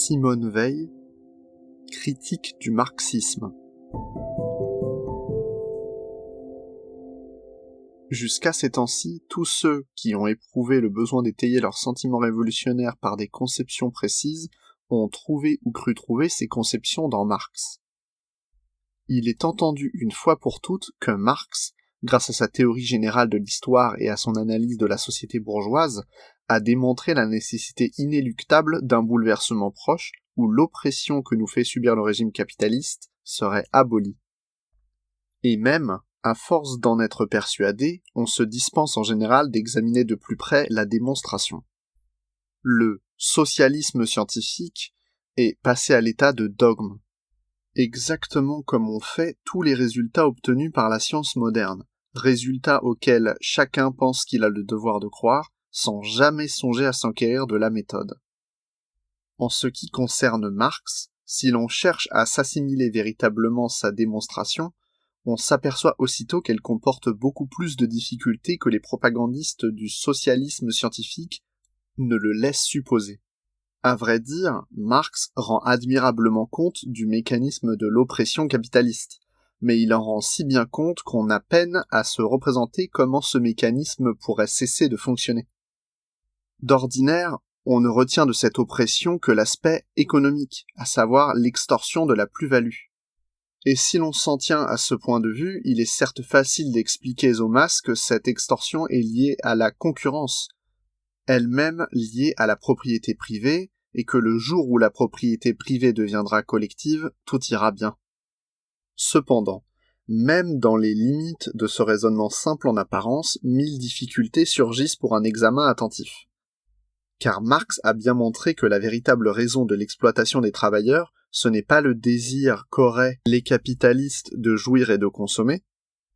Simone Weil, critique du marxisme. Jusqu'à ces temps-ci, tous ceux qui ont éprouvé le besoin d'étayer leurs sentiments révolutionnaires par des conceptions précises ont trouvé ou cru trouver ces conceptions dans Marx. Il est entendu une fois pour toutes que Marx, grâce à sa théorie générale de l'histoire et à son analyse de la société bourgeoise, a démontré la nécessité inéluctable d'un bouleversement proche où l'oppression que nous fait subir le régime capitaliste serait abolie. Et même, à force d'en être persuadé, on se dispense en général d'examiner de plus près la démonstration. Le socialisme scientifique est passé à l'état de dogme, exactement comme ont fait tous les résultats obtenus par la science moderne, résultats auxquels chacun pense qu'il a le devoir de croire, sans jamais songer à s'enquérir de la méthode. En ce qui concerne Marx, si l'on cherche à s'assimiler véritablement sa démonstration, on s'aperçoit aussitôt qu'elle comporte beaucoup plus de difficultés que les propagandistes du socialisme scientifique ne le laissent supposer. À vrai dire, Marx rend admirablement compte du mécanisme de l'oppression capitaliste, mais il en rend si bien compte qu'on a peine à se représenter comment ce mécanisme pourrait cesser de fonctionner. D'ordinaire, on ne retient de cette oppression que l'aspect économique, à savoir l'extorsion de la plus-value. Et si l'on s'en tient à ce point de vue, il est certes facile d'expliquer aux masses que cette extorsion est liée à la concurrence, elle-même liée à la propriété privée, et que le jour où la propriété privée deviendra collective, tout ira bien. Cependant, même dans les limites de ce raisonnement simple en apparence, 1000 difficultés surgissent pour un examen attentif. Car Marx a bien montré que la véritable raison de l'exploitation des travailleurs, ce n'est pas le désir qu'auraient les capitalistes de jouir et de consommer,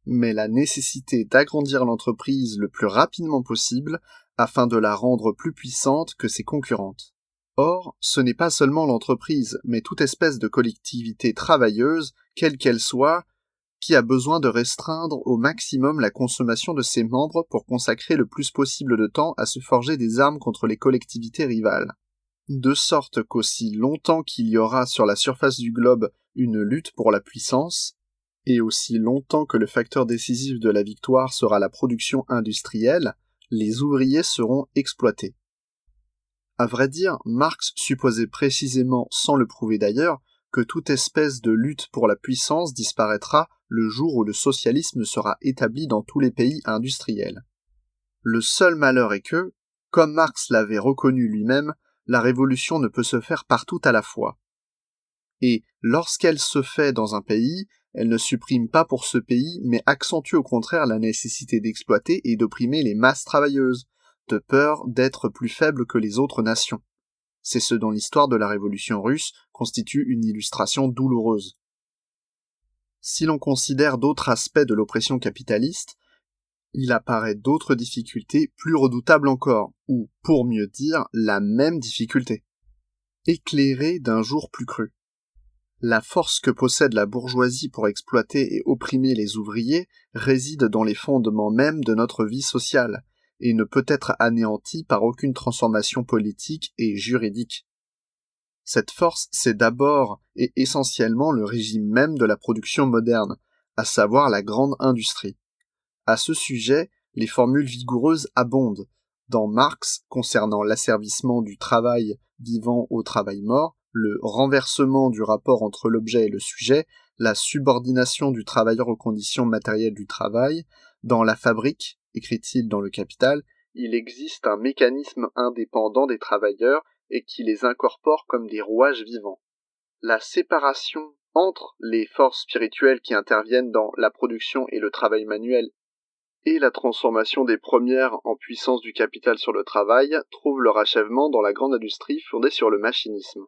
mais la nécessité d'agrandir l'entreprise le plus rapidement possible afin de la rendre plus puissante que ses concurrentes. Or, ce n'est pas seulement l'entreprise, mais toute espèce de collectivité travailleuse, quelle qu'elle soit, qui a besoin de restreindre au maximum la consommation de ses membres pour consacrer le plus possible de temps à se forger des armes contre les collectivités rivales. De sorte qu'aussi longtemps qu'il y aura sur la surface du globe une lutte pour la puissance, et aussi longtemps que le facteur décisif de la victoire sera la production industrielle, les ouvriers seront exploités. À vrai dire, Marx supposait précisément, sans le prouver d'ailleurs, que toute espèce de lutte pour la puissance disparaîtra le jour où le socialisme sera établi dans tous les pays industriels. Le seul malheur est que, comme Marx l'avait reconnu lui-même, la révolution ne peut se faire partout à la fois. Et lorsqu'elle se fait dans un pays, elle ne supprime pas pour ce pays, mais accentue au contraire la nécessité d'exploiter et d'opprimer les masses travailleuses, de peur d'être plus faibles que les autres nations. C'est ce dont l'histoire de la révolution russe constitue une illustration douloureuse. Si l'on considère d'autres aspects de l'oppression capitaliste, il apparaît d'autres difficultés plus redoutables encore, ou, pour mieux dire, la même difficulté, éclairée d'un jour plus cru. La force que possède la bourgeoisie pour exploiter et opprimer les ouvriers réside dans les fondements mêmes de notre vie sociale, et ne peut être anéantie par aucune transformation politique et juridique. Cette force, c'est d'abord et essentiellement le régime même de la production moderne, à savoir la grande industrie. À ce sujet, les formules vigoureuses abondent. Dans Marx, concernant l'asservissement du travail vivant au travail mort, le renversement du rapport entre l'objet et le sujet, la subordination du travailleur aux conditions matérielles du travail, dans la fabrique, écrit-il dans Le Capital, il existe un mécanisme indépendant des travailleurs et qui les incorpore comme des rouages vivants. La séparation entre les forces spirituelles qui interviennent dans la production et le travail manuel et la transformation des premières en puissance du capital sur le travail trouve leur achèvement dans la grande industrie fondée sur le machinisme.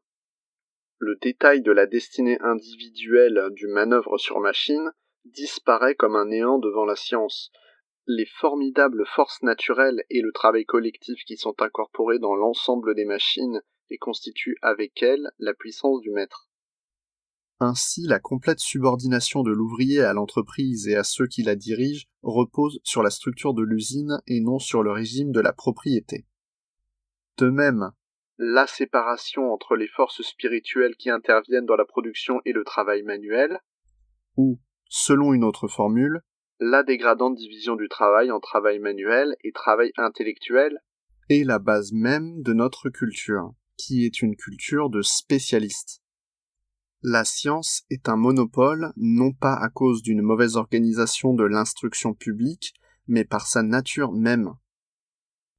Le détail de la destinée individuelle du manœuvre sur machine disparaît comme un néant devant la science. Les formidables forces naturelles et le travail collectif qui sont incorporés dans l'ensemble des machines et constituent avec elles la puissance du maître. Ainsi, la complète subordination de l'ouvrier à l'entreprise et à ceux qui la dirigent repose sur la structure de l'usine et non sur le régime de la propriété. De même, la séparation entre les forces spirituelles qui interviennent dans la production et le travail manuel, ou, selon une autre formule, la dégradante division du travail en travail manuel et travail intellectuel est la base même de notre culture, qui est une culture de spécialistes. La science est un monopole non pas à cause d'une mauvaise organisation de l'instruction publique, mais par sa nature même.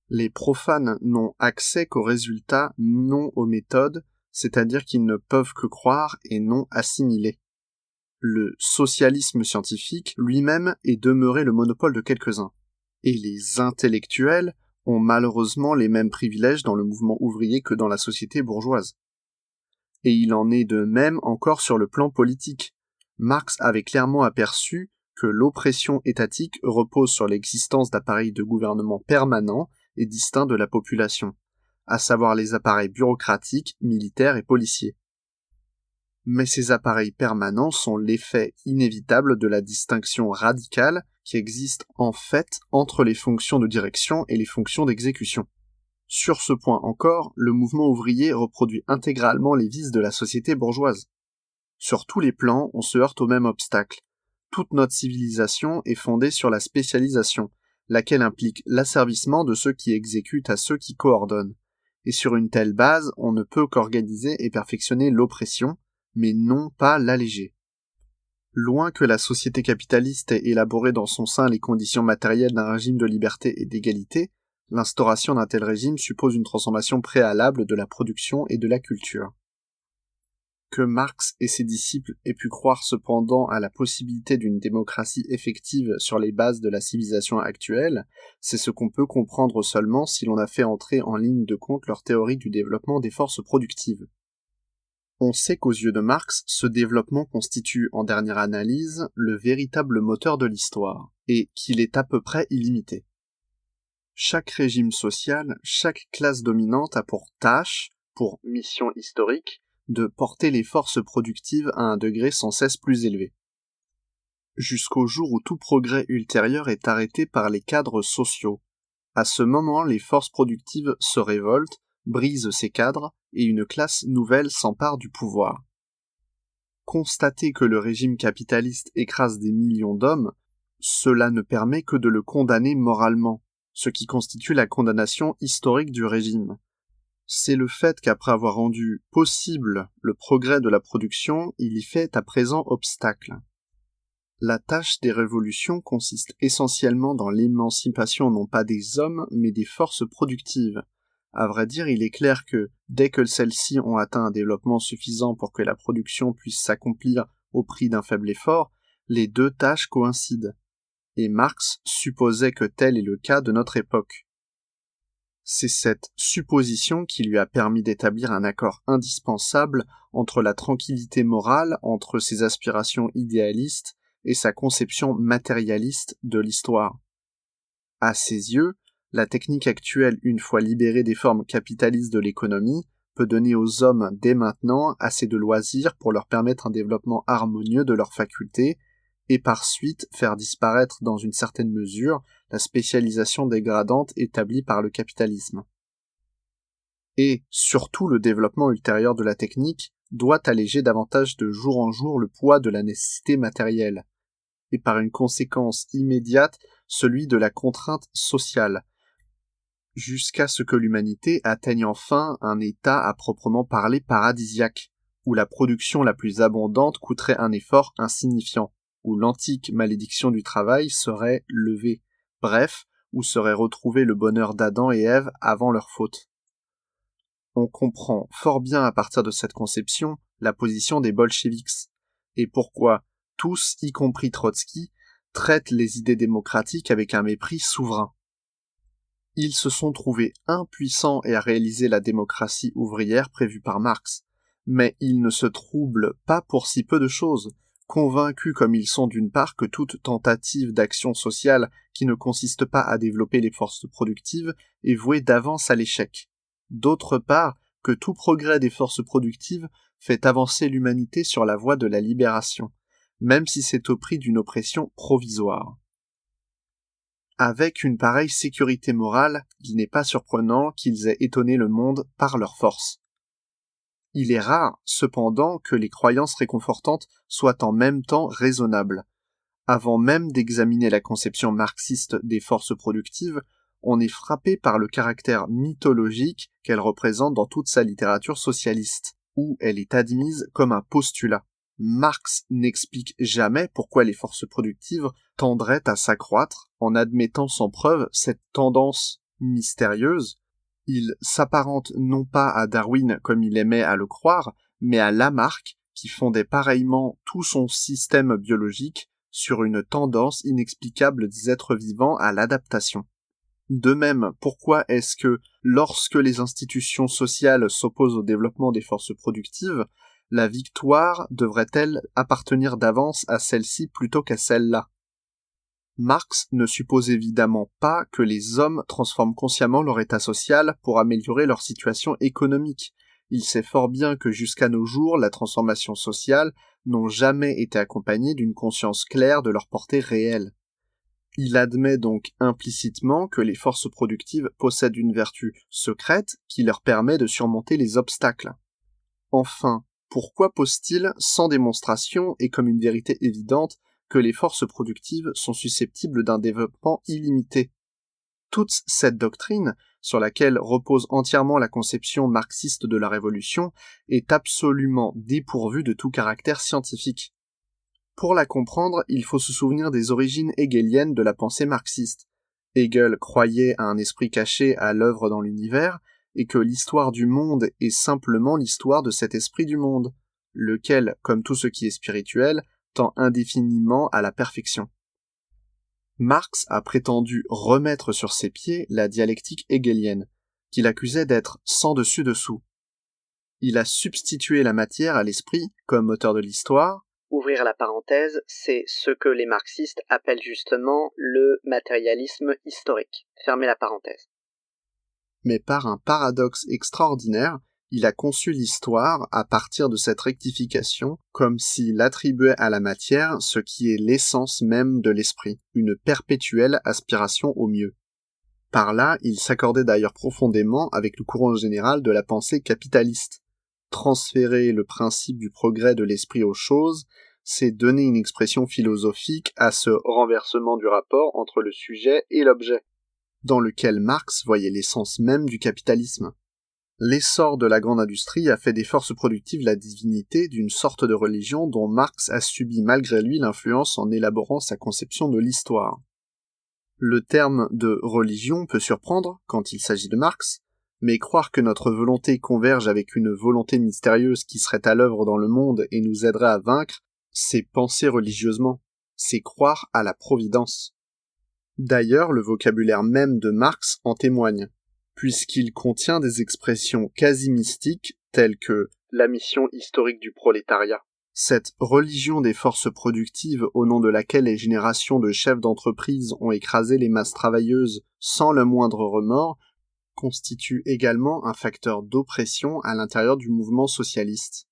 Les profanes n'ont accès qu'aux résultats, non aux méthodes, c'est-à-dire qu'ils ne peuvent que croire et non assimiler. Le socialisme scientifique lui-même est demeuré le monopole de quelques-uns. Et les intellectuels ont malheureusement les mêmes privilèges dans le mouvement ouvrier que dans la société bourgeoise. Et il en est de même encore sur le plan politique. Marx avait clairement aperçu que l'oppression étatique repose sur l'existence d'appareils de gouvernement permanents et distincts de la population, à savoir les appareils bureaucratiques, militaires et policiers. Mais ces appareils permanents sont l'effet inévitable de la distinction radicale qui existe en fait entre les fonctions de direction et les fonctions d'exécution. Sur ce point encore, le mouvement ouvrier reproduit intégralement les vices de la société bourgeoise. Sur tous les plans, on se heurte au même obstacle. Toute notre civilisation est fondée sur la spécialisation, laquelle implique l'asservissement de ceux qui exécutent à ceux qui coordonnent. Et sur une telle base, on ne peut qu'organiser et perfectionner l'oppression, mais non pas l'alléger. Loin que la société capitaliste ait élaboré dans son sein les conditions matérielles d'un régime de liberté et d'égalité, l'instauration d'un tel régime suppose une transformation préalable de la production et de la culture. Que Marx et ses disciples aient pu croire cependant à la possibilité d'une démocratie effective sur les bases de la civilisation actuelle, c'est ce qu'on peut comprendre seulement si l'on a fait entrer en ligne de compte leur théorie du développement des forces productives. On sait qu'aux yeux de Marx, ce développement constitue, en dernière analyse, le véritable moteur de l'histoire, et qu'il est à peu près illimité. Chaque régime social, chaque classe dominante a pour tâche, pour mission historique, de porter les forces productives à un degré sans cesse plus élevé. Jusqu'au jour où tout progrès ultérieur est arrêté par les cadres sociaux. À ce moment, les forces productives se révoltent, brisent ces cadres, et une classe nouvelle s'empare du pouvoir. Constater que le régime capitaliste écrase des millions d'hommes, cela ne permet que de le condamner moralement, ce qui constitue la condamnation historique du régime. C'est le fait qu'après avoir rendu possible le progrès de la production, il y fait à présent obstacle. La tâche des révolutions consiste essentiellement dans l'émancipation non pas des hommes, mais des forces productives. À vrai dire, il est clair que, dès que celles-ci ont atteint un développement suffisant pour que la production puisse s'accomplir au prix d'un faible effort, les deux tâches coïncident. Et Marx supposait que tel est le cas de notre époque. C'est cette supposition qui lui a permis d'établir un accord indispensable entre la tranquillité morale, entre ses aspirations idéalistes et sa conception matérialiste de l'histoire. À ses yeux, la technique actuelle, une fois libérée des formes capitalistes de l'économie, peut donner aux hommes dès maintenant assez de loisirs pour leur permettre un développement harmonieux de leurs facultés et par suite faire disparaître dans une certaine mesure la spécialisation dégradante établie par le capitalisme. Et, surtout, le développement ultérieur de la technique doit alléger davantage de jour en jour le poids de la nécessité matérielle, et par une conséquence immédiate celui de la contrainte sociale, jusqu'à ce que l'humanité atteigne enfin un état à proprement parler paradisiaque, où la production la plus abondante coûterait un effort insignifiant, où l'antique malédiction du travail serait levée, bref, où serait retrouvé le bonheur d'Adam et Ève avant leur faute. On comprend fort bien à partir de cette conception la position des bolcheviks, et pourquoi tous, y compris Trotsky, traitent les idées démocratiques avec un mépris souverain. Ils se sont trouvés impuissants à réaliser la démocratie ouvrière prévue par Marx, mais ils ne se troublent pas pour si peu de choses, convaincus comme ils sont d'une part que toute tentative d'action sociale qui ne consiste pas à développer les forces productives est vouée d'avance à l'échec. D'autre part, que tout progrès des forces productives fait avancer l'humanité sur la voie de la libération, même si c'est au prix d'une oppression provisoire. Avec une pareille sécurité morale, il n'est pas surprenant qu'ils aient étonné le monde par leur force. Il est rare, cependant, que les croyances réconfortantes soient en même temps raisonnables. Avant même d'examiner la conception marxiste des forces productives, on est frappé par le caractère mythologique qu'elle représente dans toute sa littérature socialiste, où elle est admise comme un postulat. Marx n'explique jamais pourquoi les forces productives tendraient à s'accroître en admettant sans preuve cette tendance mystérieuse. Il s'apparente non pas à Darwin comme il aimait à le croire, mais à Lamarck qui fondait pareillement tout son système biologique sur une tendance inexplicable des êtres vivants à l'adaptation. De même, pourquoi est-ce que, lorsque les institutions sociales s'opposent au développement des forces productives, la victoire devrait-elle appartenir d'avance à celle-ci plutôt qu'à celle-là ? Marx ne suppose évidemment pas que les hommes transforment consciemment leur état social pour améliorer leur situation économique. Il sait fort bien que jusqu'à nos jours, la transformation sociale n'ont jamais été accompagnées d'une conscience claire de leur portée réelle. Il admet donc implicitement que les forces productives possèdent une vertu secrète qui leur permet de surmonter les obstacles. Enfin, pourquoi pose-t-il sans démonstration et comme une vérité évidente que les forces productives sont susceptibles d'un développement illimité ? Toute cette doctrine, sur laquelle repose entièrement la conception marxiste de la révolution, est absolument dépourvue de tout caractère scientifique. Pour la comprendre, il faut se souvenir des origines hegeliennes de la pensée marxiste. Hegel croyait à un esprit caché à l'œuvre dans l'univers, et que l'histoire du monde est simplement l'histoire de cet esprit du monde, lequel, comme tout ce qui est spirituel, tend indéfiniment à la perfection. Marx a prétendu remettre sur ses pieds la dialectique hegelienne, qu'il accusait d'être sans dessus-dessous. Il a substitué la matière à l'esprit comme moteur de l'histoire. Ouvrir la parenthèse, c'est ce que les marxistes appellent justement le matérialisme historique. Fermez la parenthèse. Mais par un paradoxe extraordinaire, il a conçu l'histoire à partir de cette rectification comme s'il attribuait à la matière ce qui est l'essence même de l'esprit, une perpétuelle aspiration au mieux. Par là, il s'accordait d'ailleurs profondément avec le courant général de la pensée capitaliste. Transférer le principe du progrès de l'esprit aux choses, c'est donner une expression philosophique à ce renversement du rapport entre le sujet et l'objet, dans lequel Marx voyait l'essence même du capitalisme. L'essor de la grande industrie a fait des forces productives la divinité d'une sorte de religion dont Marx a subi malgré lui l'influence en élaborant sa conception de l'histoire. Le terme de religion peut surprendre quand il s'agit de Marx, mais croire que notre volonté converge avec une volonté mystérieuse qui serait à l'œuvre dans le monde et nous aiderait à vaincre, c'est penser religieusement, c'est croire à la providence. D'ailleurs, le vocabulaire même de Marx en témoigne, puisqu'il contient des expressions quasi mystiques telles que la mission historique du prolétariat. Cette religion des forces productives au nom de laquelle les générations de chefs d'entreprise ont écrasé les masses travailleuses sans le moindre remords constitue également un facteur d'oppression à l'intérieur du mouvement socialiste.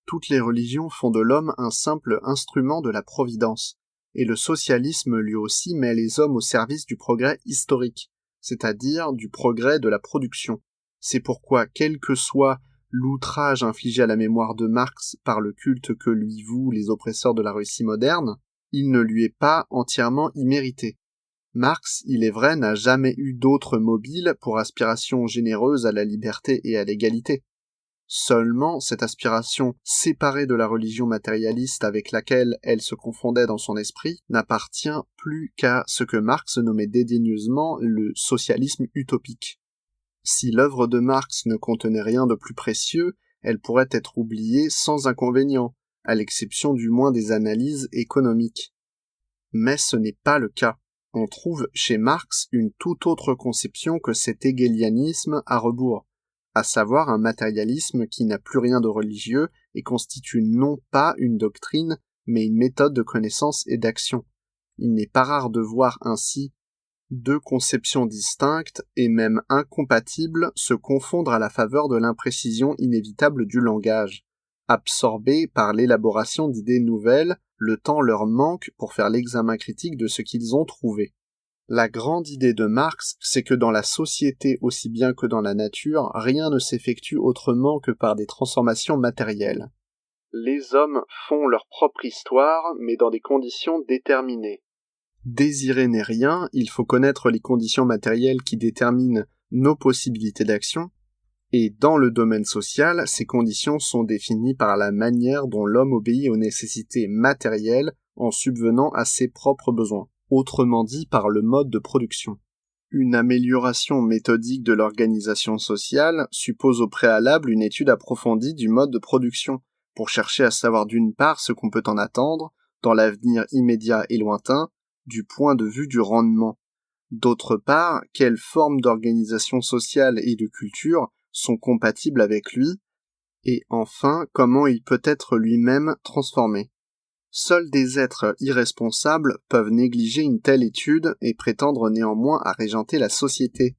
Toutes les religions font de l'homme un simple instrument de la providence, et le socialisme lui aussi met les hommes au service du progrès historique, c'est-à-dire du progrès de la production. C'est pourquoi, quel que soit l'outrage infligé à la mémoire de Marx par le culte que lui vouent les oppresseurs de la Russie moderne, il ne lui est pas entièrement immérité. Marx, il est vrai, n'a jamais eu d'autre mobile pour aspiration généreuse à la liberté et à l'égalité. Seulement, cette aspiration séparée de la religion matérialiste avec laquelle elle se confondait dans son esprit n'appartient plus qu'à ce que Marx nommait dédaigneusement le socialisme utopique. Si l'œuvre de Marx ne contenait rien de plus précieux, elle pourrait être oubliée sans inconvénient, à l'exception du moins des analyses économiques. Mais ce n'est pas le cas. On trouve chez Marx une toute autre conception que cet hegelianisme à rebours, à savoir un matérialisme qui n'a plus rien de religieux et constitue non pas une doctrine, mais une méthode de connaissance et d'action. Il n'est pas rare de voir ainsi deux conceptions distinctes et même incompatibles se confondre à la faveur de l'imprécision inévitable du langage. Absorbés par l'élaboration d'idées nouvelles, le temps leur manque pour faire l'examen critique de ce qu'ils ont trouvé. La grande idée de Marx, c'est que dans la société aussi bien que dans la nature, rien ne s'effectue autrement que par des transformations matérielles. Les hommes font leur propre histoire, mais dans des conditions déterminées. Désirer n'est rien, il faut connaître les conditions matérielles qui déterminent nos possibilités d'action, et dans le domaine social, ces conditions sont définies par la manière dont l'homme obéit aux nécessités matérielles en subvenant à ses propres besoins, autrement dit par le mode de production. Une amélioration méthodique de l'organisation sociale suppose au préalable une étude approfondie du mode de production, pour chercher à savoir d'une part ce qu'on peut en attendre, dans l'avenir immédiat et lointain, du point de vue du rendement. D'autre part, quelles formes d'organisation sociale et de culture sont compatibles avec lui, et enfin, comment il peut être lui-même transformé. Seuls des êtres irresponsables peuvent négliger une telle étude et prétendre néanmoins à régenter la société.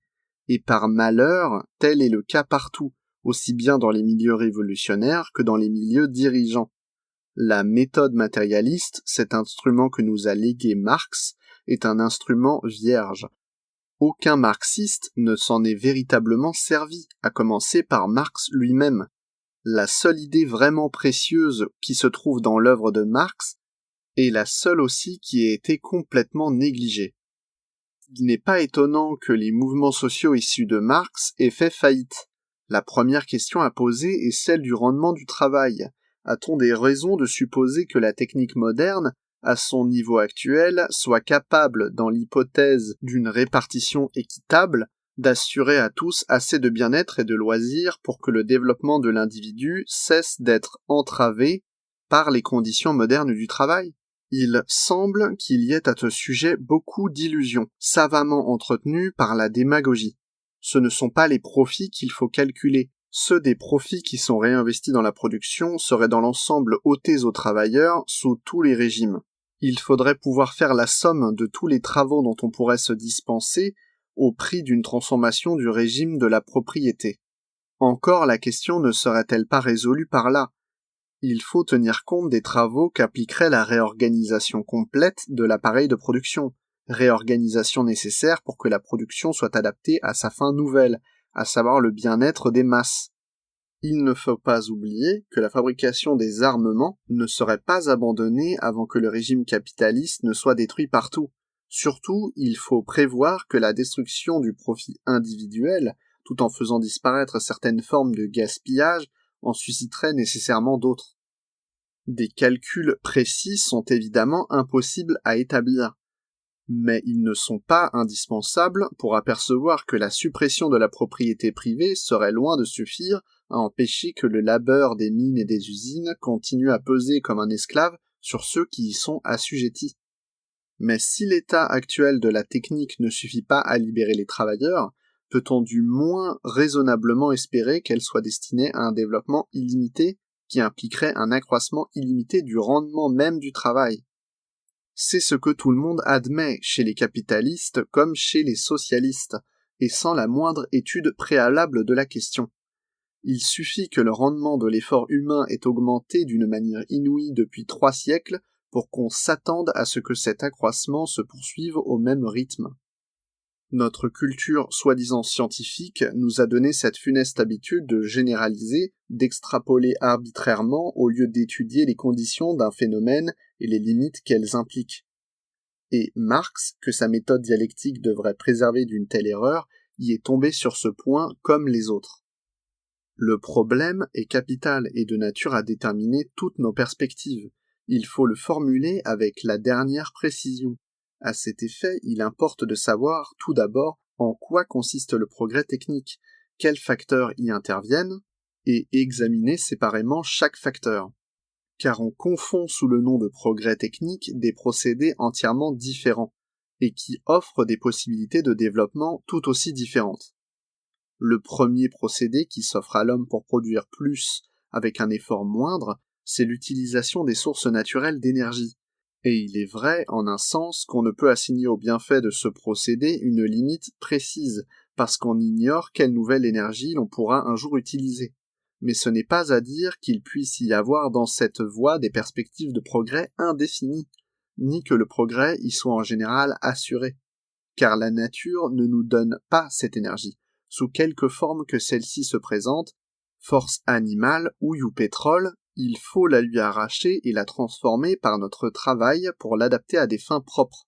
Et par malheur, tel est le cas partout, aussi bien dans les milieux révolutionnaires que dans les milieux dirigeants. La méthode matérialiste, cet instrument que nous a légué Marx, est un instrument vierge. Aucun marxiste ne s'en est véritablement servi, à commencer par Marx lui-même. La seule idée vraiment précieuse qui se trouve dans l'œuvre de Marx est la seule aussi qui ait été complètement négligée. Il n'est pas étonnant que les mouvements sociaux issus de Marx aient fait faillite. La première question à poser est celle du rendement du travail. A-t-on des raisons de supposer que la technique moderne, à son niveau actuel, soit capable, dans l'hypothèse d'une répartition équitable, d'assurer à tous assez de bien-être et de loisirs pour que le développement de l'individu cesse d'être entravé par les conditions modernes du travail? Il semble qu'il y ait à ce sujet beaucoup d'illusions, savamment entretenues par la démagogie. Ce ne sont pas les profits qu'il faut calculer. Ceux des profits qui sont réinvestis dans la production seraient dans l'ensemble ôtés aux travailleurs sous tous les régimes. Il faudrait pouvoir faire la somme de tous les travaux dont on pourrait se dispenser au prix d'une transformation du régime de la propriété. Encore la question ne serait-elle pas résolue par là? Il faut tenir compte des travaux qu'appliquerait la réorganisation complète de l'appareil de production, réorganisation nécessaire pour que la production soit adaptée à sa fin nouvelle, à savoir le bien-être des masses. Il ne faut pas oublier que la fabrication des armements ne serait pas abandonnée avant que le régime capitaliste ne soit détruit partout. Surtout, il faut prévoir que la destruction du profit individuel, tout en faisant disparaître certaines formes de gaspillage, en susciterait nécessairement d'autres. Des calculs précis sont évidemment impossibles à établir, mais ils ne sont pas indispensables pour apercevoir que la suppression de la propriété privée serait loin de suffire à empêcher que le labeur des mines et des usines continue à peser comme un esclave sur ceux qui y sont assujettis. Mais si l'état actuel de la technique ne suffit pas à libérer les travailleurs, peut-on du moins raisonnablement espérer qu'elle soit destinée à un développement illimité qui impliquerait un accroissement illimité du rendement même du travail? C'est ce que tout le monde admet chez les capitalistes comme chez les socialistes, et sans la moindre étude préalable de la question. Il suffit que le rendement de l'effort humain ait augmenté d'une manière inouïe depuis 3 siècles pour qu'on s'attende à ce que cet accroissement se poursuive au même rythme. Notre culture soi-disant scientifique nous a donné cette funeste habitude de généraliser, d'extrapoler arbitrairement au lieu d'étudier les conditions d'un phénomène et les limites qu'elles impliquent. Et Marx, que sa méthode dialectique devrait préserver d'une telle erreur, y est tombé sur ce point comme les autres. Le problème est capital et de nature à déterminer toutes nos perspectives. Il faut le formuler avec la dernière précision. À cet effet, il importe de savoir, tout d'abord, en quoi consiste le progrès technique, quels facteurs y interviennent, et examiner séparément chaque facteur. Car on confond sous le nom de progrès technique des procédés entièrement différents, et qui offrent des possibilités de développement tout aussi différentes. Le premier procédé qui s'offre à l'homme pour produire plus avec un effort moindre, c'est l'utilisation des sources naturelles d'énergie. Et il est vrai, en un sens, qu'on ne peut assigner au bienfait de ce procédé une limite précise, parce qu'on ignore quelle nouvelle énergie l'on pourra un jour utiliser. Mais ce n'est pas à dire qu'il puisse y avoir dans cette voie des perspectives de progrès indéfinies, ni que le progrès y soit en général assuré. car la nature ne nous donne pas cette énergie, sous quelque forme que celle-ci se présente, force animale, houille ou pétrole, il faut la lui arracher et la transformer par notre travail pour l'adapter à des fins propres.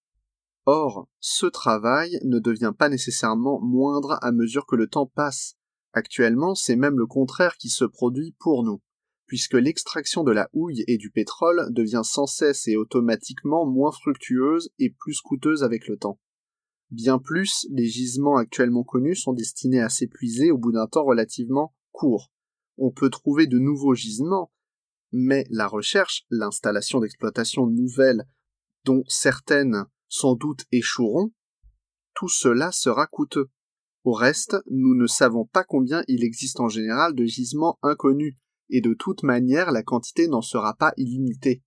Or, ce travail ne devient pas nécessairement moindre à mesure que le temps passe. Actuellement, c'est même le contraire qui se produit pour nous, puisque l'extraction de la houille et du pétrole devient sans cesse et automatiquement moins fructueuse et plus coûteuse avec le temps. Bien plus, les gisements actuellement connus sont destinés à s'épuiser au bout d'un temps relativement court. On peut trouver de nouveaux gisements, mais la recherche, l'installation d'exploitations nouvelles, dont certaines sans doute échoueront, tout cela sera coûteux. Au reste, nous ne savons pas combien il existe en général de gisements inconnus, et de toute manière la quantité n'en sera pas illimitée.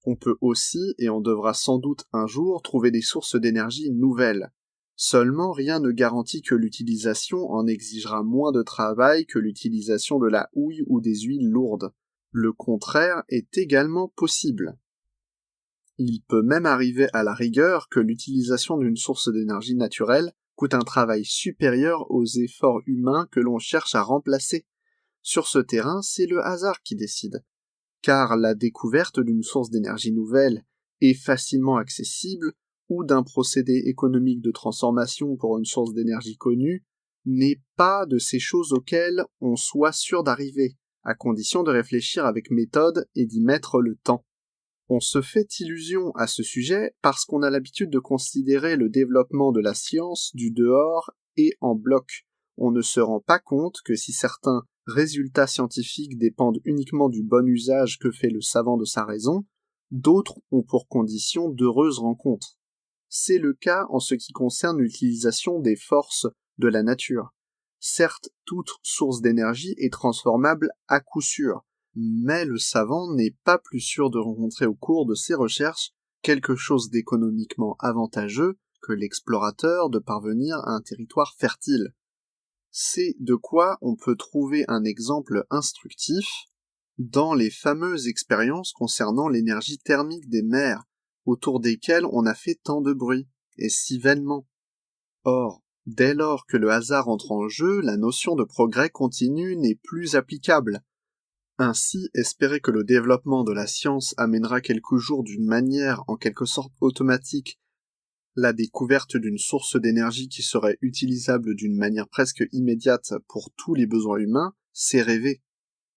On peut aussi, et on devra sans doute un jour, trouver des sources d'énergie nouvelles. Seulement rien ne garantit que l'utilisation en exigera moins de travail que l'utilisation de la houille ou des huiles lourdes. Le contraire est également possible. Il peut même arriver à la rigueur que l'utilisation d'une source d'énergie naturelle coûte un travail supérieur aux efforts humains que l'on cherche à remplacer. Sur ce terrain, c'est le hasard qui décide, car la découverte d'une source d'énergie nouvelle est facilement accessible ou d'un procédé économique de transformation pour une source d'énergie connue n'est pas de ces choses auxquelles on soit sûr d'arriver, à condition de réfléchir avec méthode et d'y mettre le temps. On se fait illusion à ce sujet parce qu'on a l'habitude de considérer le développement de la science du dehors et en bloc. On ne se rend pas compte que si certains résultats scientifiques dépendent uniquement du bon usage que fait le savant de sa raison, d'autres ont pour condition d'heureuses rencontres. C'est le cas en ce qui concerne l'utilisation des forces de la nature. Certes, toute source d'énergie est transformable à coup sûr, mais le savant n'est pas plus sûr de rencontrer au cours de ses recherches quelque chose d'économiquement avantageux que l'explorateur de parvenir à un territoire fertile. C'est de quoi on peut trouver un exemple instructif dans les fameuses expériences concernant l'énergie thermique des mers, autour desquelles on a fait tant de bruit, et si vainement. Or, dès lors que le hasard entre en jeu, la notion de progrès continu n'est plus applicable. Ainsi, espérer que le développement de la science amènera quelques jours d'une manière en quelque sorte automatique la découverte d'une source d'énergie qui serait utilisable d'une manière presque immédiate pour tous les besoins humains, c'est rêver.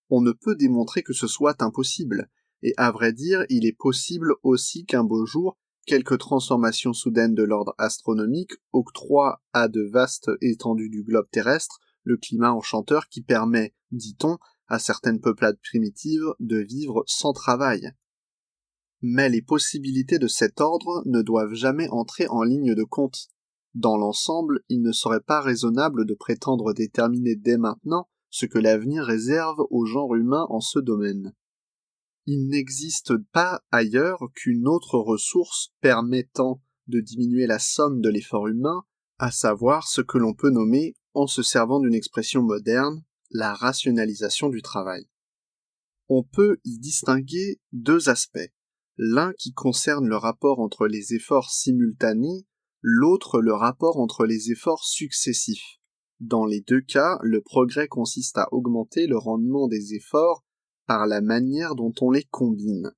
On ne peut démontrer que ce soit impossible, et à vrai dire, il est possible aussi qu'un beau jour, quelque transformation soudaine de l'ordre astronomique octroie à de vastes étendues du globe terrestre le climat enchanteur qui permet, dit-on, à certaines peuplades primitives de vivre sans travail. Mais les possibilités de cet ordre ne doivent jamais entrer en ligne de compte. Dans l'ensemble, il ne serait pas raisonnable de prétendre déterminer dès maintenant ce que l'avenir réserve au genre humain en ce domaine. Il n'existe pas ailleurs qu'une autre ressource permettant de diminuer la somme de l'effort humain, à savoir ce que l'on peut nommer, en se servant d'une expression moderne, la rationalisation du travail. On peut y distinguer deux aspects, l'un qui concerne le rapport entre les efforts simultanés, l'autre le rapport entre les efforts successifs. Dans les deux cas, le progrès consiste à augmenter le rendement des efforts par la manière dont on les combine.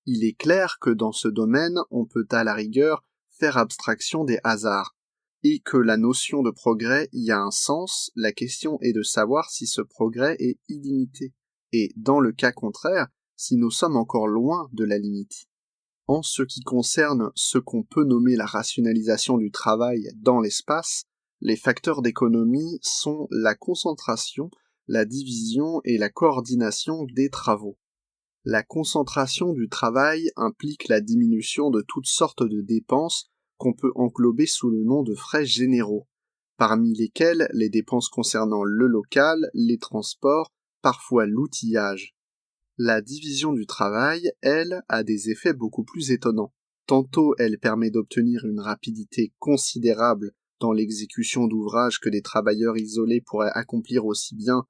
Il est clair que dans ce domaine, on peut à la rigueur faire abstraction des hasards, et que la notion de progrès y a un sens, la question est de savoir si ce progrès est illimité, et dans le cas contraire, si nous sommes encore loin de la limite. En ce qui concerne ce qu'on peut nommer la rationalisation du travail dans l'espace, les facteurs d'économie sont la concentration, la division et la coordination des travaux. La concentration du travail implique la diminution de toutes sortes de dépenses qu'on peut englober sous le nom de frais généraux, parmi lesquels les dépenses concernant le local, les transports, parfois l'outillage. La division du travail, elle, a des effets beaucoup plus étonnants. Tantôt elle permet d'obtenir une rapidité considérable dans l'exécution d'ouvrages que des travailleurs isolés pourraient accomplir aussi bien,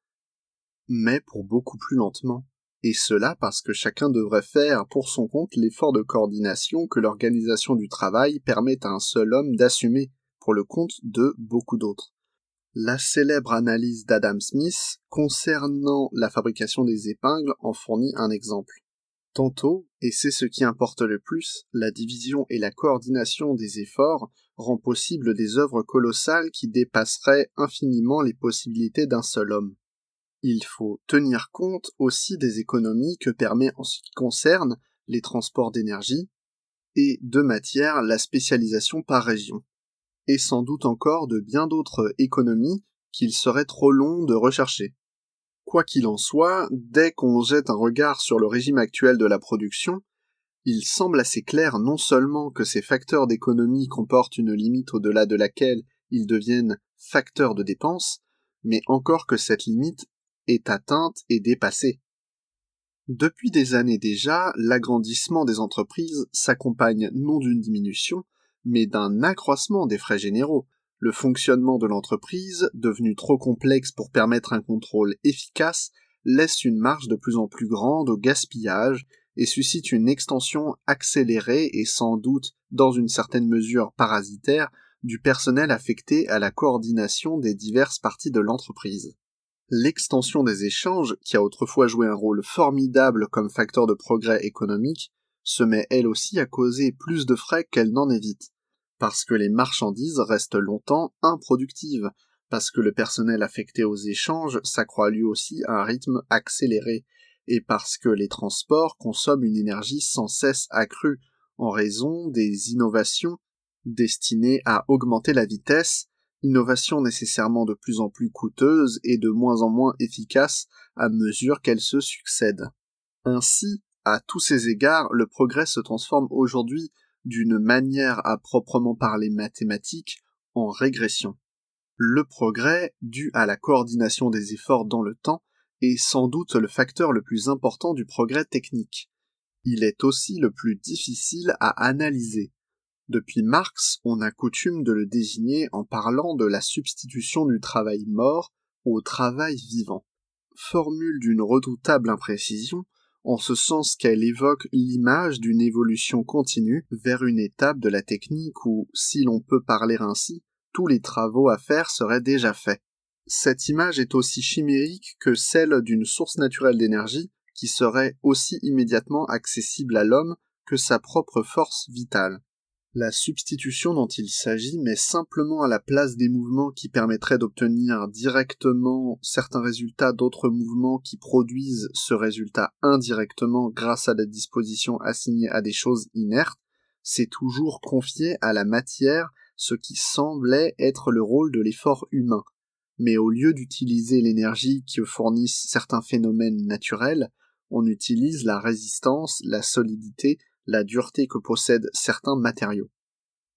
mais pour beaucoup plus lentement. Et cela parce que chacun devrait faire pour son compte l'effort de coordination que l'organisation du travail permet à un seul homme d'assumer, pour le compte de beaucoup d'autres. La célèbre analyse d'Adam Smith concernant la fabrication des épingles en fournit un exemple. Tantôt, et c'est ce qui importe le plus, la division et la coordination des efforts rend possible des œuvres colossales qui dépasseraient infiniment les possibilités d'un seul homme. Il faut tenir compte aussi des économies que permet en ce qui concerne les transports d'énergie et de matière la spécialisation par région, et sans doute encore de bien d'autres économies qu'il serait trop long de rechercher. Quoi qu'il en soit, dès qu'on jette un regard sur le régime actuel de la production, il semble assez clair non seulement que ces facteurs d'économie comportent une limite au-delà de laquelle ils deviennent facteurs de dépenses, mais encore que cette limite est atteinte et dépassée. Depuis des années déjà, l'agrandissement des entreprises s'accompagne non d'une diminution, mais d'un accroissement des frais généraux. Le fonctionnement de l'entreprise, devenu trop complexe pour permettre un contrôle efficace, laisse une marge de plus en plus grande au gaspillage et suscite une extension accélérée et sans doute, dans une certaine mesure parasitaire, du personnel affecté à la coordination des diverses parties de l'entreprise. L'extension des échanges, qui a autrefois joué un rôle formidable comme facteur de progrès économique, se met elle aussi à causer plus de frais qu'elle n'en évite, parce que les marchandises restent longtemps improductives, parce que le personnel affecté aux échanges s'accroît lui aussi à un rythme accéléré, et parce que les transports consomment une énergie sans cesse accrue en raison des innovations destinées à augmenter la vitesse, innovation nécessairement de plus en plus coûteuse et de moins en moins efficace à mesure qu'elles se succèdent. Ainsi, à tous ces égards, le progrès se transforme aujourd'hui d'une manière à proprement parler mathématique en régression. Le progrès, dû à la coordination des efforts dans le temps, est sans doute le facteur le plus important du progrès technique. Il est aussi le plus difficile à analyser. Depuis Marx, on a coutume de le désigner en parlant de la substitution du travail mort au travail vivant. Formule d'une redoutable imprécision, en ce sens qu'elle évoque l'image d'une évolution continue vers une étape de la technique où, si l'on peut parler ainsi, tous les travaux à faire seraient déjà faits. Cette image est aussi chimérique que celle d'une source naturelle d'énergie qui serait aussi immédiatement accessible à l'homme que sa propre force vitale. La substitution dont il s'agit met simplement à la place des mouvements qui permettraient d'obtenir directement certains résultats d'autres mouvements qui produisent ce résultat indirectement grâce à la disposition assignée à des choses inertes, c'est toujours confier à la matière ce qui semblait être le rôle de l'effort humain. Mais au lieu d'utiliser l'énergie que fournissent certains phénomènes naturels, on utilise la résistance, la solidité, la dureté que possèdent certains matériaux.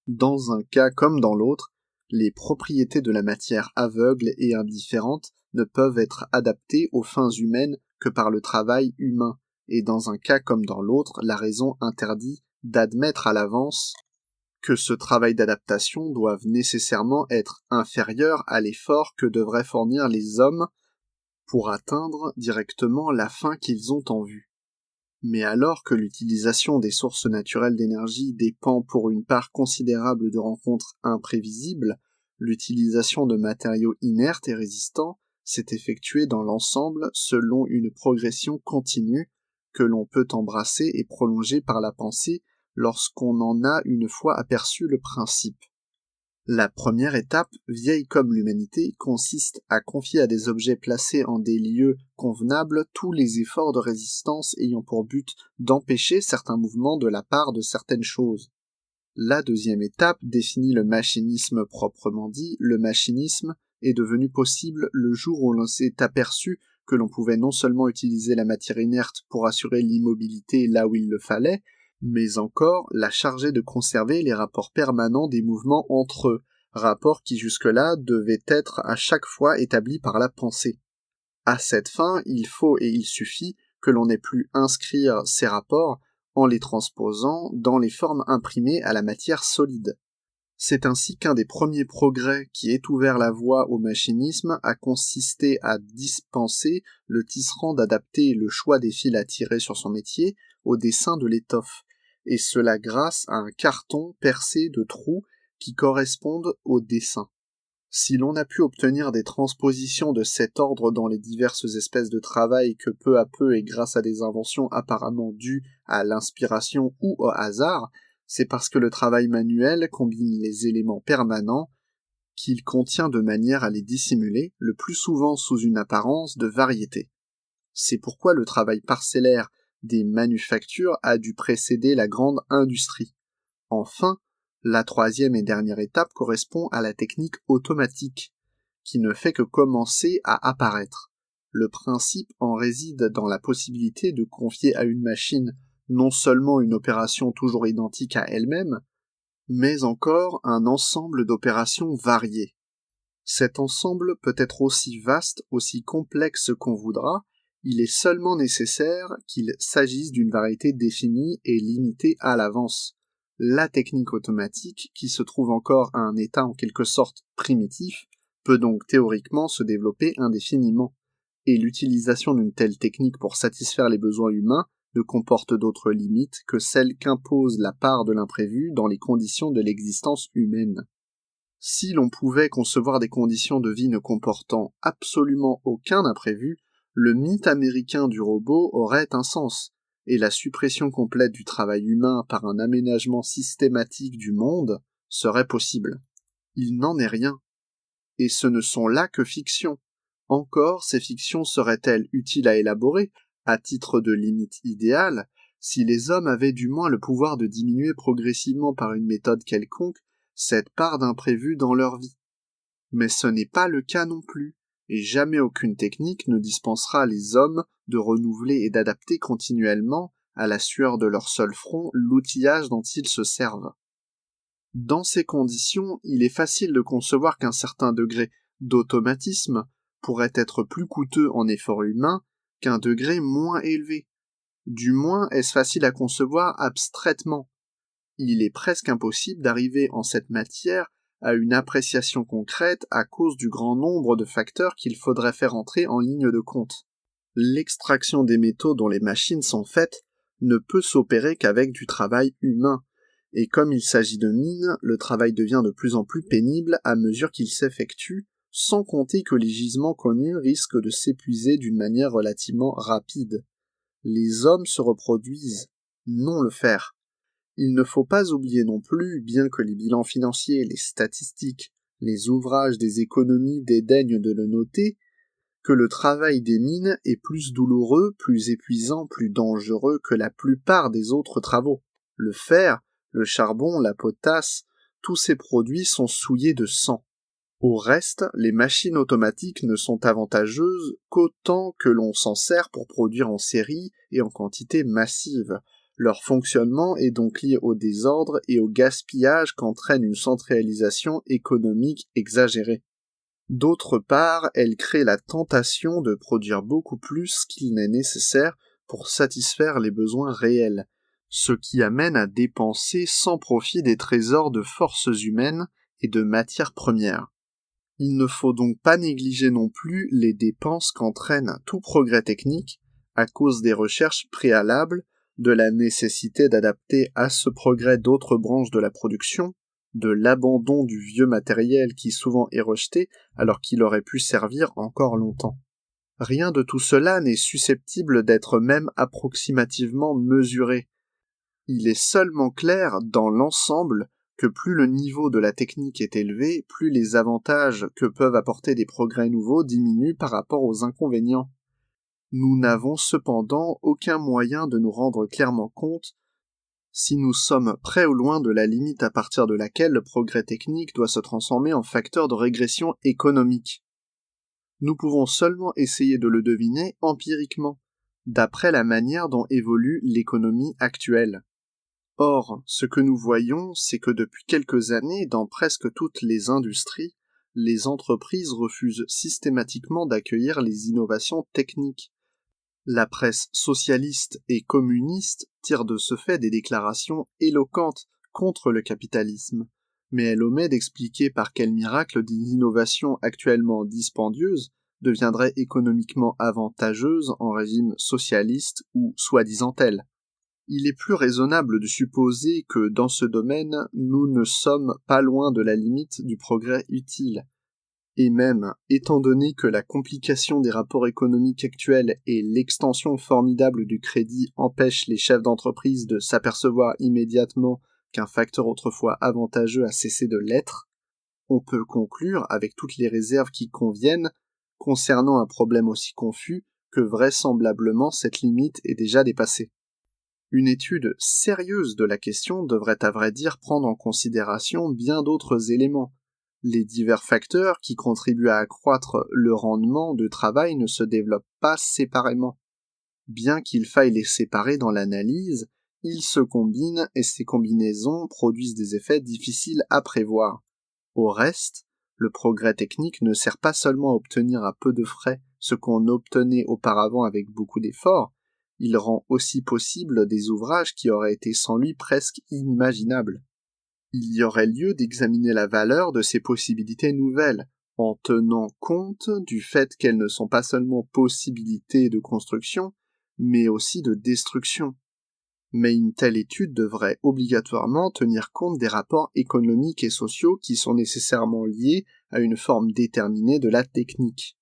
Dans un cas comme dans l'autre, les propriétés de la matière aveugle et indifférente ne peuvent être adaptées aux fins humaines que par le travail humain, et dans un cas comme dans l'autre, la raison interdit d'admettre à l'avance que ce travail d'adaptation doive nécessairement être inférieur à l'effort que devraient fournir les hommes pour atteindre directement la fin qu'ils ont en vue. Mais alors que l'utilisation des sources naturelles d'énergie dépend pour une part considérable de rencontres imprévisibles, l'utilisation de matériaux inertes et résistants s'est effectuée dans l'ensemble selon une progression continue que l'on peut embrasser et prolonger par la pensée lorsqu'on en a une fois aperçu le principe. La première étape, vieille comme l'humanité, consiste à confier à des objets placés en des lieux convenables tous les efforts de résistance ayant pour but d'empêcher certains mouvements de la part de certaines choses. La deuxième étape définit le machinisme proprement dit. Le machinisme est devenu possible le jour où l'on s'est aperçu que l'on pouvait non seulement utiliser la matière inerte pour assurer l'immobilité là où il le fallait, mais encore la charger de conserver les rapports permanents des mouvements entre eux, rapports qui jusque-là devaient être à chaque fois établis par la pensée. À cette fin, il faut et il suffit que l'on ait pu inscrire ces rapports en les transposant dans les formes imprimées à la matière solide. C'est ainsi qu'un des premiers progrès qui ait ouvert la voie au machinisme a consisté à dispenser le tisserand d'adapter le choix des fils à tirer sur son métier au dessin de l'étoffe, et cela grâce à un carton percé de trous qui correspondent au dessin. Si l'on a pu obtenir des transpositions de cet ordre dans les diverses espèces de travail que peu à peu et grâce à des inventions apparemment dues à l'inspiration ou au hasard, c'est parce que le travail manuel combine les éléments permanents qu'il contient de manière à les dissimuler, le plus souvent sous une apparence de variété. C'est pourquoi le travail parcellaire des manufactures a dû précéder la grande industrie. Enfin, la troisième et dernière étape correspond à la technique automatique, qui ne fait que commencer à apparaître. Le principe en réside dans la possibilité de confier à une machine non seulement une opération toujours identique à elle-même, mais encore un ensemble d'opérations variées. Cet ensemble peut être aussi vaste, aussi complexe qu'on voudra, il est seulement nécessaire qu'il s'agisse d'une variété définie et limitée à l'avance. La technique automatique, qui se trouve encore à un état en quelque sorte primitif, peut donc théoriquement se développer indéfiniment, et l'utilisation d'une telle technique pour satisfaire les besoins humains ne comporte d'autres limites que celles qu'impose la part de l'imprévu dans les conditions de l'existence humaine. Si l'on pouvait concevoir des conditions de vie ne comportant absolument aucun imprévu, le mythe américain du robot aurait un sens, et la suppression complète du travail humain par un aménagement systématique du monde serait possible. Il n'en est rien. Et ce ne sont là que fictions. Encore, ces fictions seraient-elles utiles à élaborer, à titre de limite idéale, si les hommes avaient du moins le pouvoir de diminuer progressivement par une méthode quelconque cette part d'imprévu dans leur vie. Mais ce n'est pas le cas non plus, et jamais aucune technique ne dispensera les hommes de renouveler et d'adapter continuellement, à la sueur de leur seul front, l'outillage dont ils se servent. Dans ces conditions, il est facile de concevoir qu'un certain degré d'automatisme pourrait être plus coûteux en effort humain qu'un degré moins élevé. Du moins est-ce facile à concevoir abstraitement. Il est presque impossible d'arriver en cette matière à une appréciation concrète à cause du grand nombre de facteurs qu'il faudrait faire entrer en ligne de compte. L'extraction des métaux dont les machines sont faites ne peut s'opérer qu'avec du travail humain, et comme il s'agit de mines, le travail devient de plus en plus pénible à mesure qu'il s'effectue, sans compter que les gisements connus risquent de s'épuiser d'une manière relativement rapide. Les hommes se reproduisent, non le fer. Il ne faut pas oublier non plus, bien que les bilans financiers, les statistiques, les ouvrages des économies dédaignent de le noter, que le travail des mines est plus douloureux, plus épuisant, plus dangereux que la plupart des autres travaux. Le fer, le charbon, la potasse, tous ces produits sont souillés de sang. Au reste, les machines automatiques ne sont avantageuses qu'autant que l'on s'en sert pour produire en série et en quantité massive. Leur fonctionnement est donc lié au désordre et au gaspillage qu'entraîne une centralisation économique exagérée. D'autre part, elles créent la tentation de produire beaucoup plus qu'il n'est nécessaire pour satisfaire les besoins réels, ce qui amène à dépenser sans profit des trésors de forces humaines et de matières premières. Il ne faut donc pas négliger non plus les dépenses qu'entraîne tout progrès technique à cause des recherches préalables, de la nécessité d'adapter à ce progrès d'autres branches de la production, de l'abandon du vieux matériel qui souvent est rejeté alors qu'il aurait pu servir encore longtemps. Rien de tout cela n'est susceptible d'être même approximativement mesuré. Il est seulement clair dans l'ensemble que plus le niveau de la technique est élevé, plus les avantages que peuvent apporter des progrès nouveaux diminuent par rapport aux inconvénients. Nous n'avons cependant aucun moyen de nous rendre clairement compte si nous sommes près ou loin de la limite à partir de laquelle le progrès technique doit se transformer en facteur de régression économique. Nous pouvons seulement essayer de le deviner empiriquement, d'après la manière dont évolue l'économie actuelle. Or, ce que nous voyons, c'est que depuis quelques années, dans presque toutes les industries, les entreprises refusent systématiquement d'accueillir les innovations techniques. La presse socialiste et communiste tire de ce fait des déclarations éloquentes contre le capitalisme, mais elle omet d'expliquer par quel miracle des innovations actuellement dispendieuses deviendraient économiquement avantageuses en régime socialiste ou soi-disant telles. il est plus raisonnable de supposer que dans ce domaine, nous ne sommes pas loin de la limite du progrès utile. Et même, étant donné que la complication des rapports économiques actuels et l'extension formidable du crédit empêchent les chefs d'entreprise de s'apercevoir immédiatement qu'un facteur autrefois avantageux a cessé de l'être, on peut conclure, avec toutes les réserves qui conviennent, concernant un problème aussi confus, que vraisemblablement cette limite est déjà dépassée. Une étude sérieuse de la question devrait à vrai dire prendre en considération bien d'autres éléments. Les divers facteurs qui contribuent à accroître le rendement de travail ne se développent pas séparément. Bien qu'il faille les séparer dans l'analyse, ils se combinent et ces combinaisons produisent des effets difficiles à prévoir. Au reste, le progrès technique ne sert pas seulement à obtenir à peu de frais ce qu'on obtenait auparavant avec beaucoup d'efforts, il rend aussi possible des ouvrages qui auraient été sans lui presque inimaginables. Il y aurait lieu d'examiner la valeur de ces possibilités nouvelles, en tenant compte du fait qu'elles ne sont pas seulement possibilités de construction, mais aussi de destruction. Mais une telle étude devrait obligatoirement tenir compte des rapports économiques et sociaux qui sont nécessairement liés à une forme déterminée de la technique.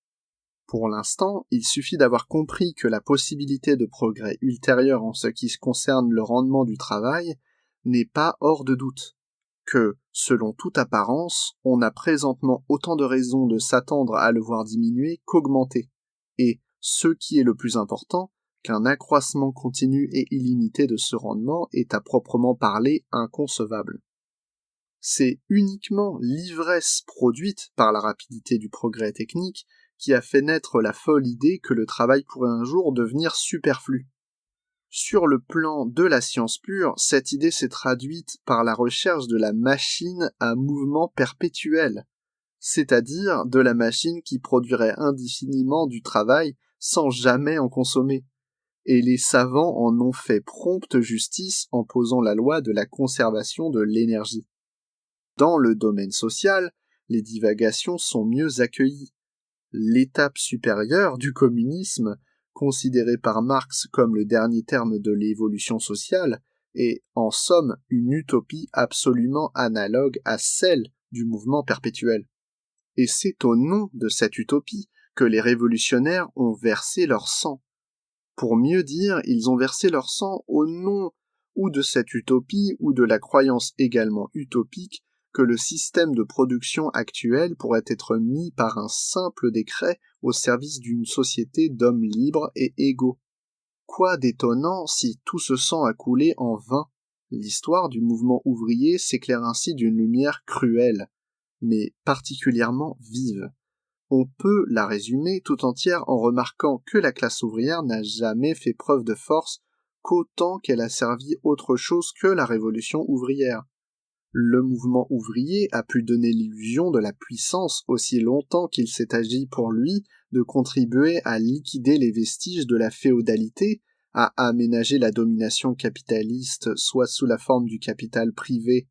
Pour l'instant, il suffit d'avoir compris que la possibilité de progrès ultérieur en ce qui concerne le rendement du travail n'est pas hors de doute, que, selon toute apparence, on a présentement autant de raisons de s'attendre à le voir diminuer qu'augmenter, et, ce qui est le plus important, qu'un accroissement continu et illimité de ce rendement est à proprement parler inconcevable. C'est uniquement l'ivresse produite par la rapidité du progrès technique qui a fait naître la folle idée que le travail pourrait un jour devenir superflu. Sur le plan de la science pure, cette idée s'est traduite par la recherche de la machine à mouvement perpétuel, c'est-à-dire de la machine qui produirait indéfiniment du travail sans jamais en consommer. Et les savants en ont fait prompte justice en posant la loi de la conservation de l'énergie. Dans le domaine social, les divagations sont mieux accueillies. L'étape supérieure du communisme, considéré par Marx comme le dernier terme de l'évolution sociale, est en somme une utopie absolument analogue à celle du mouvement perpétuel. Et c'est au nom de cette utopie que les révolutionnaires ont versé leur sang. Pour mieux dire, ils ont versé leur sang au nom ou de cette utopie ou de la croyance également utopique que le système de production actuel pourrait être mis par un simple décret au service d'une société d'hommes libres et égaux. Quoi d'étonnant si tout ce sang a coulé en vain? L'histoire du mouvement ouvrier s'éclaire ainsi d'une lumière cruelle, mais particulièrement vive. On peut la résumer tout entière en remarquant que la classe ouvrière n'a jamais fait preuve de force qu'autant qu'elle a servi autre chose que la révolution ouvrière. Le mouvement ouvrier a pu donner l'illusion de la puissance aussi longtemps qu'il s'est agi pour lui de contribuer à liquider les vestiges de la féodalité, à aménager la domination capitaliste soit sous la forme du capital privé,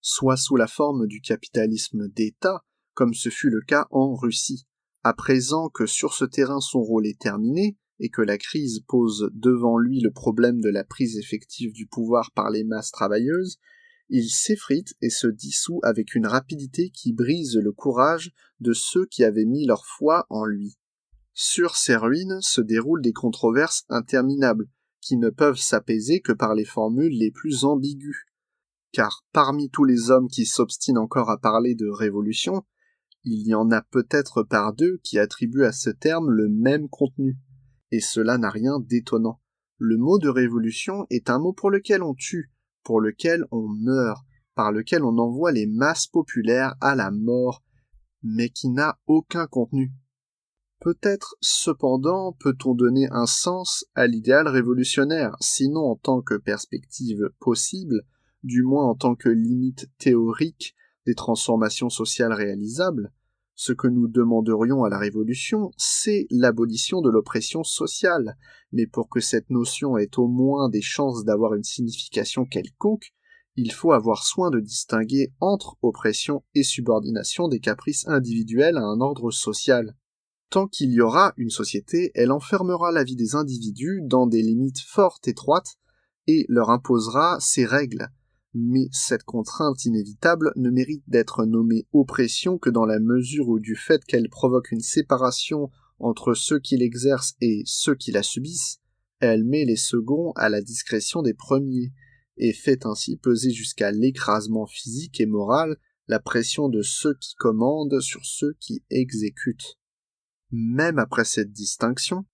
soit sous la forme du capitalisme d'État, comme ce fut le cas en Russie. À présent que sur ce terrain son rôle est terminé, et que la crise pose devant lui le problème de la prise effective du pouvoir par les masses travailleuses, il s'effrite et se dissout avec une rapidité qui brise le courage de ceux qui avaient mis leur foi en lui. Sur ces ruines se déroulent des controverses interminables, qui ne peuvent s'apaiser que par les formules les plus ambiguës. Car parmi tous les hommes qui s'obstinent encore à parler de révolution, il y en a peut-être par deux qui attribuent à ce terme le même contenu. Et cela n'a rien d'étonnant. Le mot de révolution est un mot pour lequel on tue, pour lequel on meurt, par lequel on envoie les masses populaires à la mort, mais qui n'a aucun contenu. Peut-être, cependant, peut-on donner un sens à l'idéal révolutionnaire, sinon en tant que perspective possible, du moins en tant que limite théorique des transformations sociales réalisables. Ce que nous demanderions à la Révolution, c'est l'abolition de l'oppression sociale, mais pour que cette notion ait au moins des chances d'avoir une signification quelconque, il faut avoir soin de distinguer entre oppression et subordination des caprices individuels à un ordre social. Tant qu'il y aura une société, elle enfermera la vie des individus dans des limites fort étroites, et leur imposera ses règles. Mais cette contrainte inévitable ne mérite d'être nommée oppression que dans la mesure où du fait qu'elle provoque une séparation entre ceux qui l'exercent et ceux qui la subissent, elle met les seconds à la discrétion des premiers, et fait ainsi peser jusqu'à l'écrasement physique et moral la pression de ceux qui commandent sur ceux qui exécutent. Même après cette distinction,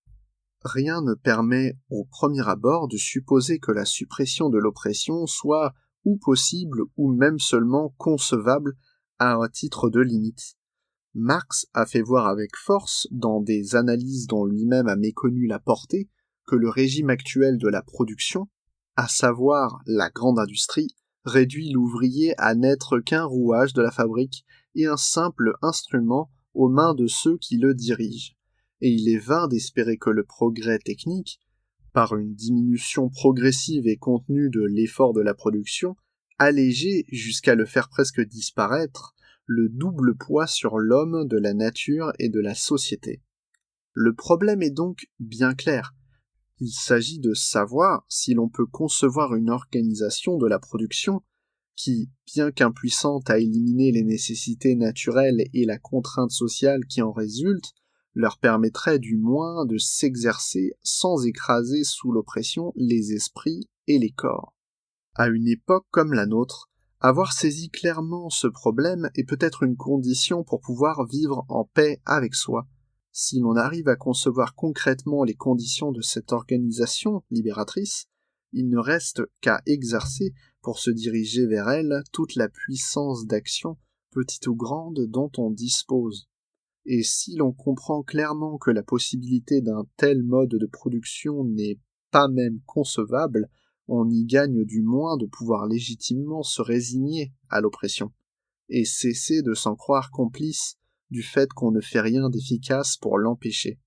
rien ne permet au premier abord de supposer que la suppression de l'oppression soit ou possible ou même seulement concevable à un titre de limite. Marx a fait voir avec force, dans des analyses dont lui-même a méconnu la portée, que le régime actuel de la production, à savoir la grande industrie, réduit l'ouvrier à n'être qu'un rouage de la fabrique et un simple instrument aux mains de ceux qui le dirigent. Et il est vain d'espérer que le progrès technique, par une diminution progressive et contenue de l'effort de la production, allégé jusqu'à le faire presque disparaître, le double poids sur l'homme de la nature et de la société. Le problème est donc bien clair. Il s'agit de savoir si l'on peut concevoir une organisation de la production qui, bien qu'impuissante à éliminer les nécessités naturelles et la contrainte sociale qui en résulte, leur permettrait du moins de s'exercer sans écraser sous l'oppression les esprits et les corps. À une époque comme la nôtre, avoir saisi clairement ce problème est peut-être une condition pour pouvoir vivre en paix avec soi. Si l'on arrive à concevoir concrètement les conditions de cette organisation libératrice, il ne reste qu'à exercer pour se diriger vers elle toute la puissance d'action, petite ou grande, dont on dispose. Et si l'on comprend clairement que la possibilité d'un tel mode de production n'est pas même concevable, on y gagne du moins de pouvoir légitimement se résigner à l'oppression, et cesser de s'en croire complice du fait qu'on ne fait rien d'efficace pour l'empêcher.